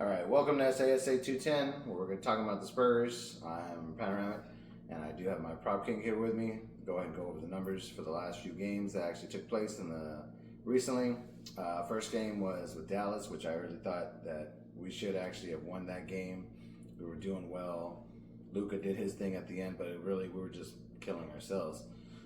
All right, welcome to SASA 210, where we're going to talk about the Spurs. I'm Panoramic, and I do have my prop king here with me. Go ahead and go over the numbers for the last few games that actually took place recently. First game was with Dallas, which I really thought that we should actually have won that game. We were doing well. Luka did his thing at the end, but we were just killing ourselves.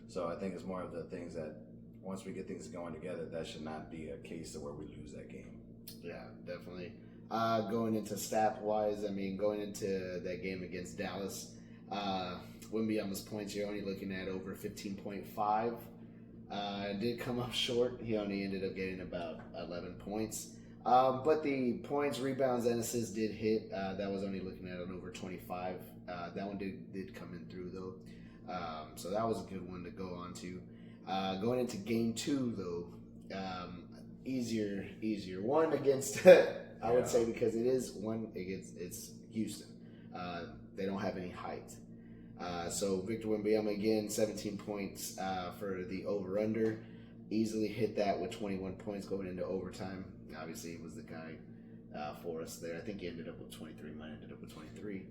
So I think it's more of the things that once we get things going together, that should not be a case of where we lose that game. Yeah, definitely. Going into stat-wise, going into that game against Dallas, Wembyama's points, you're only looking at over 15.5. It did come up short. He only ended up getting about 11 points. But the points, rebounds, and assists did hit. That was only looking at an over 25. That one did come in through, though. So that was a good one to go on to. Going into game two, though, easier one against I would say, because it is one against it's Houston. They don't have any height. So Victor Wembanyama again, 17 points for the over-under. Easily hit that with 21 points going into overtime. Obviously, he was the guy for us there. I think he ended up with 23. Mine ended up with 23.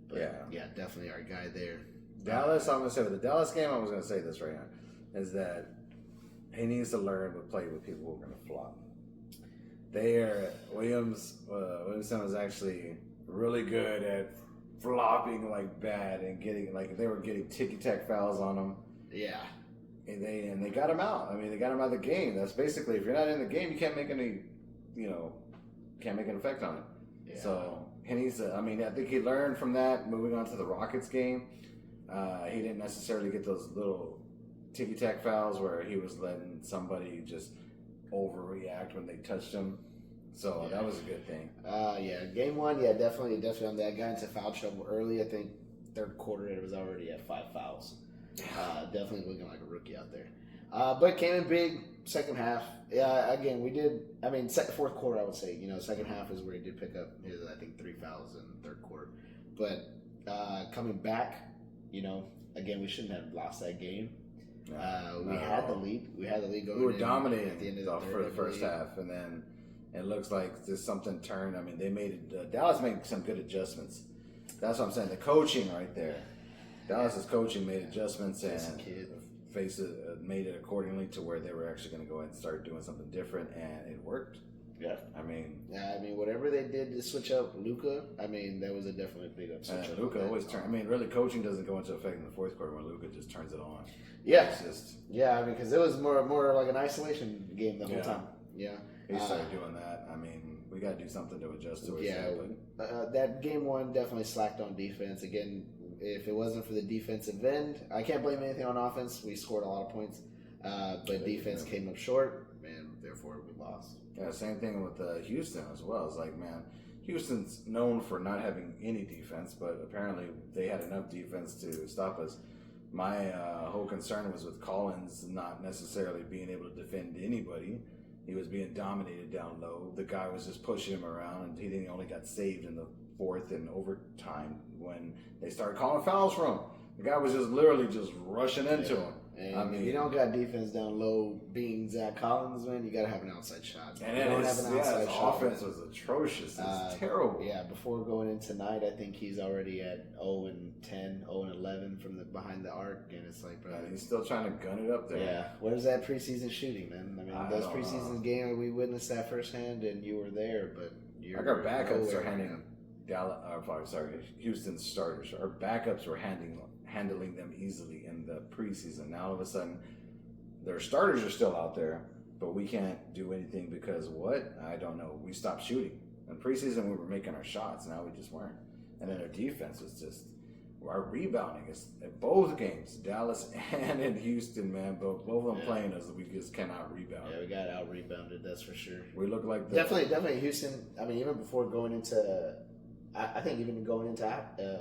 But yeah, definitely our guy there. Dallas, I'm going to say with the Dallas game, I was going to say this right now, is that he needs to learn to play with people who are going to flop. Williamson was actually really good at flopping like bad and they were getting ticky-tack fouls on him. Yeah. And they got him out. I mean, they got him out of the game. That's basically, if you're not in the game, you can't make can't make an effect on it. Yeah. So he needs to, I think he learned from that moving on to the Rockets game. He didn't necessarily get those little ticky-tack fouls where he was letting somebody just overreact when they touched him. So that was a good thing. Game one, definitely on that. Got into foul trouble early. I think third quarter it was already at 5 fouls. Definitely looking like a rookie out there. But came in big second half. Again, we did. Fourth quarter, I would say. Second half is where he did pick up his, I think, 3 fouls in the third quarter. But coming back, again, we shouldn't have lost that game. We had the lead. Going. We were dominating at the end of the for the first half, and then it looks like just something turned. Dallas made some good adjustments. That's what I'm saying. The coaching right there. Dallas's coaching made adjustments and made it accordingly to where they were actually going to go ahead and start doing something different, and it worked. Yeah. Whatever they did to switch up Luka, that was a definitely big up switch up. Luka always turns. Really, coaching doesn't go into effect in the fourth quarter when Luka just turns it on. Yeah. Because it was more like an isolation game the whole time. Yeah. He started doing that. We got to do something to adjust to it. Yeah. That game one definitely slacked on defense. Again, if it wasn't for the defensive end, I can't blame anything on offense. We scored a lot of points, but defense came up short, and therefore we lost. Yeah, same thing with Houston as well. It's like, man, Houston's known for not having any defense, but apparently they had enough defense to stop us. My whole concern was with Collins not necessarily being able to defend anybody. He was being dominated down low. The guy was just pushing him around, and he only got saved in the fourth and overtime when they started calling fouls for him. The guy was just literally just rushing into him. And if you don't got defense down low, being Zach Collins, man, you got to have an outside shot. And then his offense was atrocious. It's terrible. Yeah, before going in tonight, I think he's already at 0-10, 0-11 from behind the arc, and it's like, bro, he's still trying to gun it up there. Yeah, where's that preseason shooting, man? Those preseason games, we witnessed that firsthand, and you were there, but our backups are handling Houston starters. Our backups were handling them easily in the preseason. Now all of a sudden, their starters are still out there, but we can't do anything because what? I don't know. We stopped shooting. In preseason, we were making our shots. Now we just weren't. And then our defense was just, our rebounding is at both games, Dallas and in Houston, man. Both of them playing us, we just cannot rebound. Yeah, we got out rebounded. That's for sure. We look like definitely Houston. Even before going into. I think even going into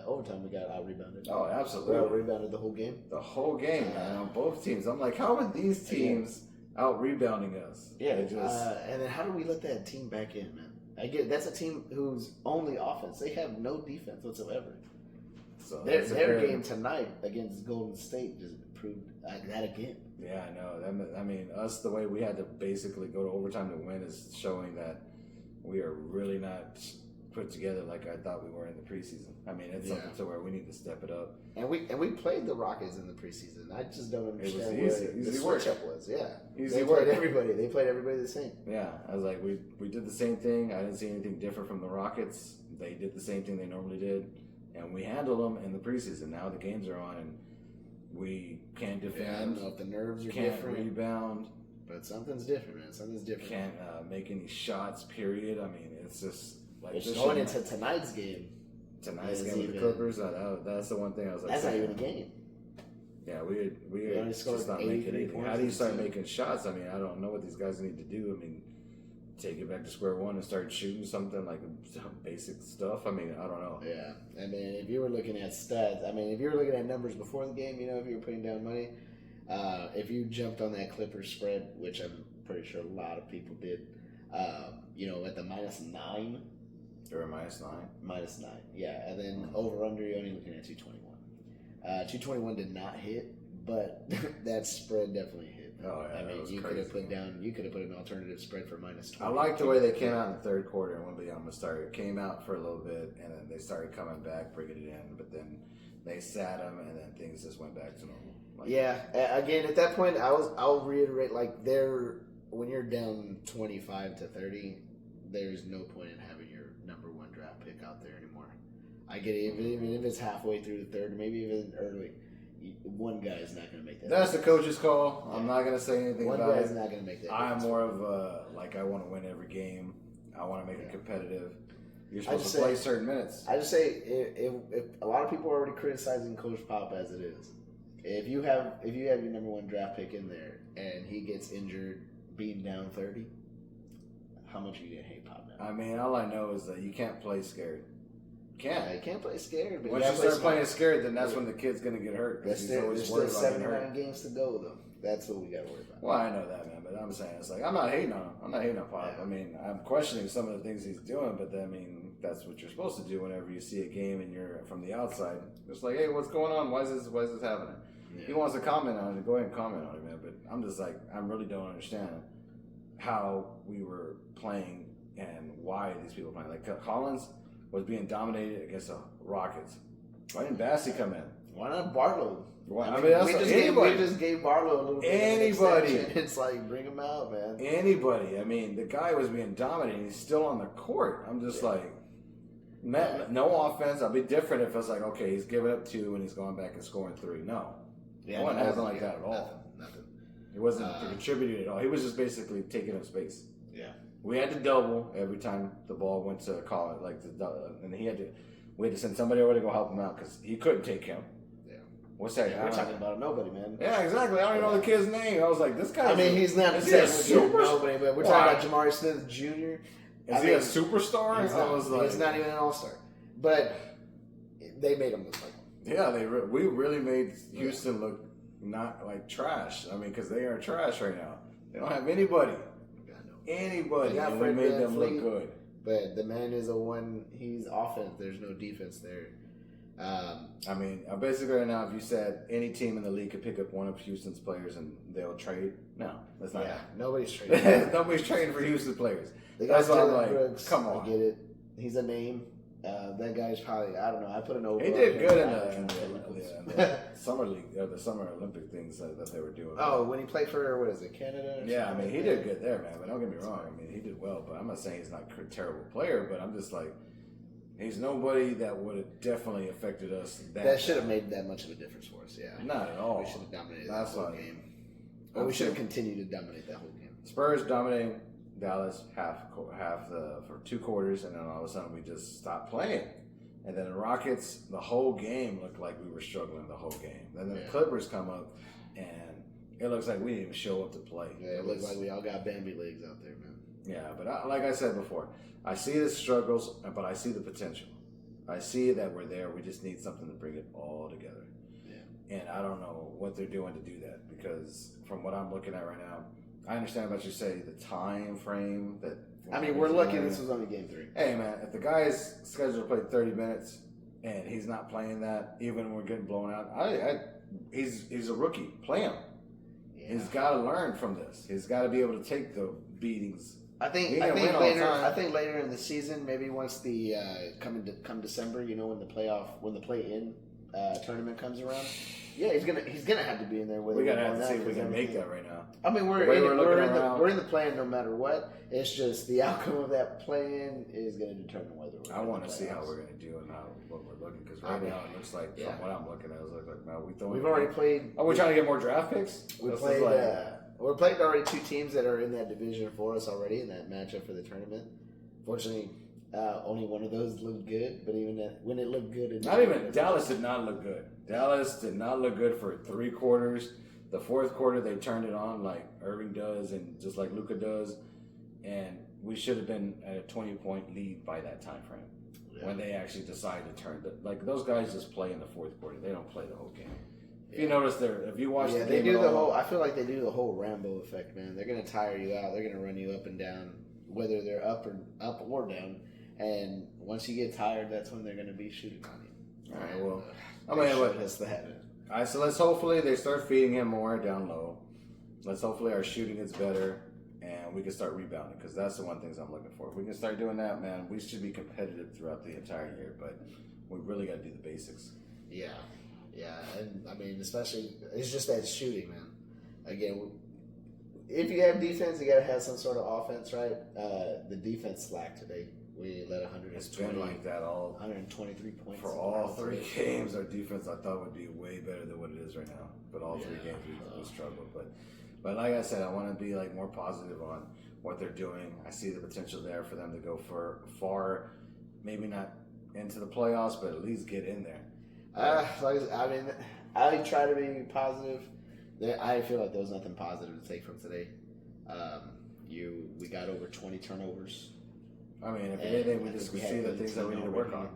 overtime, we got out-rebounded. Oh, absolutely. We out-rebounded the whole game. The whole game, man, on both teams. I'm like, how are these teams out-rebounding us? Yeah, and then how do we let that team back in, man? That's a team whose only offense. They have no defense whatsoever. So their game tonight against Golden State just proved that again. Yeah, I know. Us, the way we had to basically go to overtime to win is showing that we are really not put together like I thought we were in the preseason. I mean, it's something to where we need to step it up. And we played the Rockets in the preseason. I just don't understand what the switch up was. Yeah, Easy they work. played everybody. They played everybody the same. Yeah, I was like, we did the same thing. I didn't see anything different from the Rockets. They did the same thing they normally did, and we handled them in the preseason. Now the games are on, and we can't defend. Yeah, I don't know if the nerves are can't different. Rebound. But something's different, man. Something's different. Can't make any shots. Period. I mean, it's just like It's going into tonight's game. Tonight's game with the Clippers. That's the one thing I was like. That's not even a game. Yeah, we only scored just not 83 making anything. points How do you start in the making shots? I mean, I don't know what these guys need to do. I mean, take it back to square one and start shooting something like some basic stuff. I mean, I don't know. Yeah, I mean, if you were looking at stats, I mean, if you were looking at numbers before the game, if you were putting down money, if you jumped on that Clippers spread, which I'm pretty sure a lot of people did, at the -9. Or -9. -9, yeah. And then over-under, you're only looking at 221. 221 did not hit, but that spread definitely hit. Oh, yeah, I mean, you could have put an alternative spread for -20. I like the way they came out in the third quarter and Wembanyama came out for a little bit, and then they started coming back, bringing it in, but then they sat him, and then things just went back to normal. Again, at that point, I'll reiterate, when you're down 25-30, there's no point in having your number one draft pick out there anymore. I get it, even if it's halfway through the third, maybe even early. One guy is not going to make that. That's the coach's call. I'm not going to say anything about it. One guy is not going to make that. I'm more of I want to win every game. I want to make it competitive. You're supposed to play certain minutes. I just say if a lot of people are already criticizing Coach Pop as it is. If you have your number one draft pick in there and he gets injured, being down 30, how much are you gonna hate Pop now? I mean, all I know is that you can't play scared. You can't play scared. But once you start playing scared, then that's when the kid's gonna get hurt. There's still 79 games to go, though. That's what we got to worry about. Well, I know that, man, but I'm saying it's like I'm not hating on him. I'm not hating on Pop. Yeah. I mean, I'm questioning some of the things he's doing, but then, I mean, that's what you're supposed to do whenever you see a game and you're from the outside. It's like, hey, what's going on? Why is this happening? Yeah. He wants to comment on it. Go ahead and comment on it, man. But I'm just like, I really don't understand how we were playing and why these people were playing. Like Collins was being dominated against the Rockets. Why didn't Bassey come in? Why not Barlow? We just gave Barlow a little bit. Anybody. It's like, bring him out, man. Anybody. I mean, the guy was being dominated. He's still on the court. I'm just like, no offense. I'll be different if it's like, okay, he's giving up 2 and he's going back and scoring 3. No. It wasn't like that at all. Nothing. He wasn't contributing at all. He was just basically taking up space. Yeah. We had to double every time the ball went to Collins, and we had to send somebody over to go help him out because he couldn't take him. What's that? Yeah, we're talking about nobody, man. Yeah, exactly. I don't even know the kid's name. I was like, this guy. I mean, he's not is he a super nobody, but we're talking about Jamari Smith Jr. Is he a superstar? He's not even an all-star. But they made him look like him. Yeah, we really made Houston look not like trash. I mean, because they are trash right now. They don't have anybody. Anybody. And we made them look good. But the man is he's offense. There's no defense there. I mean, basically right now, if you said any team in the league could pick up one of Houston's players and they'll trade, no, that's not happening. Nobody's trading. Nobody's trading for Houston players. That's why I'm like, Brooks, come on. I get it. He's a name. That guy's probably, I don't know. I put an over. He did good in the summer league, the summer Olympic things that they were doing. Oh, when he played for Canada? Yeah, I mean, he did good there, man. But don't get me wrong. I mean, he did well. But I'm not saying he's not a terrible player. But I'm just like, he's nobody that would have definitely affected us. That should have made that much of a difference for us. Yeah, not at all. We should have dominated that whole game. Or we should have continued to dominate that whole game. Spurs dominating Dallas for 2 quarters, and then all of a sudden we just stopped playing. And then the Rockets, the whole game looked like we were struggling the whole game. And then the Clippers come up, and it looks like we didn't even show up to play. Yeah, it looks like we all got Bambi legs out there, man. Yeah, but like I said before, I see the struggles, but I see the potential. I see that we're there. We just need something to bring it all together. Yeah. And I don't know what they're doing to do that, because from what I'm looking at right now, I understand about you say the time frame that. I mean, we're lucky this was only game 3. Hey, man, if the guy's scheduled to play 30 minutes and he's not playing that, even when we're getting blown out, he's a rookie. Play him. Yeah. He's got to learn from this. He's got to be able to take the beatings I think He can win all the later. time. I think later in the season, maybe once the come December, when the play-in tournament comes around. Yeah, he's gonna have to be in there. We gotta have to see if we can make that right now. I mean, we're in the play-in no matter what. It's just the outcome of that play-in is going to determine whether we're. I want to see how we're going to do and what we're looking, because right now it looks like from what I'm looking at, it looks like man, we've already played. Oh, we're trying to get more draft picks. We played. We played already 2 teams that are in that division for us already in that matchup for the tournament. Fortunately, only one of those looked good, but even when it looked good, Dallas did not look good. Dallas did not look good for 3 quarters. The 4th quarter, they turned it on like Irving does and just like Luka does, and we should have been at a 20-point lead by that time frame when they actually decide to turn. Like those guys just play in the 4th quarter; they don't play the whole game. If you notice, if you watch, the game they do the whole. I feel like they do the whole Rambo effect, man. They're gonna tire you out. They're gonna run you up and down, whether they're up or down. And once you get tired, that's when they're gonna be shooting on you. All right. Well, that's the habit. All right, so let's hopefully they start feeding him more down low. Let's hopefully our shooting gets better and we can start rebounding, because that's the one thing I'm looking for. If we can start doing that, man, we should be competitive throughout the entire year, but we really got to do the basics. Yeah, and I mean, especially, it's just that shooting, man. Again, if you have defense, you got to have some sort of offense, right? The defense slacked today. We let 120. It's been like that 123 points for all 3 games. Our defense, I thought, would be way better than what it is right now. But all 3 games we struggled. But like I said, I want to be like more positive on what they're doing. I see the potential there for them to go far, maybe not into the playoffs, but at least get in there. I try to be positive. I feel like there was nothing positive to take from today. We got over 20 turnovers. I mean, if anything, we just see the things that we need to work on.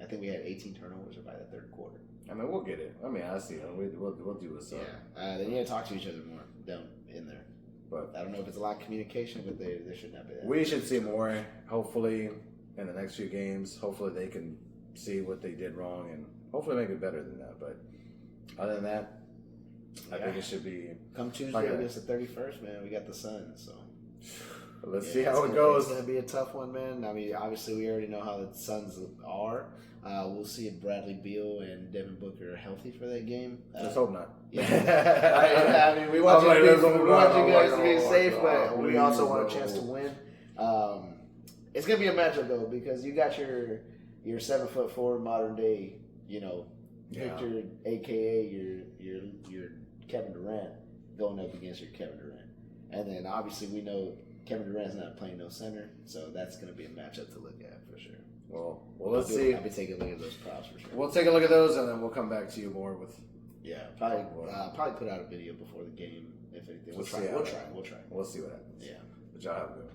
I think we had 18 turnovers by the 3rd quarter. I mean, we'll get it. I mean, I see it. We'll do what's up. Yeah. They need to talk to each other more down in there. But I don't know if it's a lot of communication, but there should not be that. We should see more, hopefully, in the next few games. Hopefully they can see what they did wrong and hopefully make it better than that. But other than that, I think it should be... Come Tuesday, against the 31st, man, we got the Sun, so... Let's see how it goes. It's going to be a tough one, man. I mean, obviously, we already know how the Suns are. We'll see if Bradley Beal and Devin Booker are healthy for that game. Let's hope not. I mean, we want you guys to be safe, but we also want a chance to win. It's going to be a matchup, though, because you got your 7'4" modern day, Victor, a.k.a. your Kevin Durant, going up against your Kevin Durant. And then, obviously, we know Kevin Durant's not playing no center, so that's going to be a matchup to look at for sure. Well, let's see. I'll be taking a look at those props for sure. We'll take a look at those, and then we'll come back to you more with... Yeah, probably put out a video before the game, if anything. We'll try. We'll see what happens. Yeah. Good job, though.